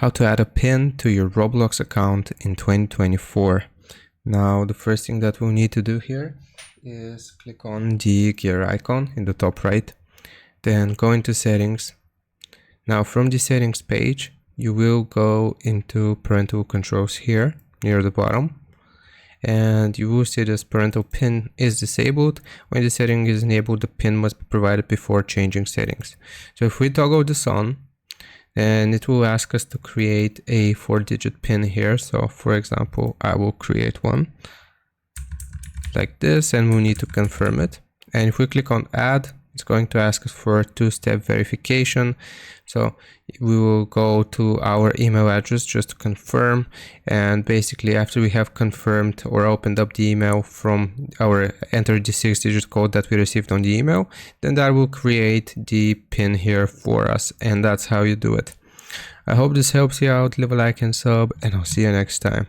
how to add a pin to your Roblox account in 2024. Now, the first thing that we'll need to do here is click on the gear icon in the top right, then go into settings. Now, from the settings page, you will go into parental controls here near the bottom, and you will see this parental pin is disabled. When the setting is enabled, the pin must be provided before changing settings. So if we toggle this on, then it will ask us to create a 4-digit pin here. So for example, I will create one like this, and we'll need to confirm it. And if we click on add, it's going to ask us for a 2-step verification. So we will go to our email address just to confirm. And basically after we have confirmed or opened up the email from our entered the 6-digit code that we received on the email, then that will create the pin here for us. And that's how you do it. I hope this helps you out. Leave a like and sub, and I'll see you next time.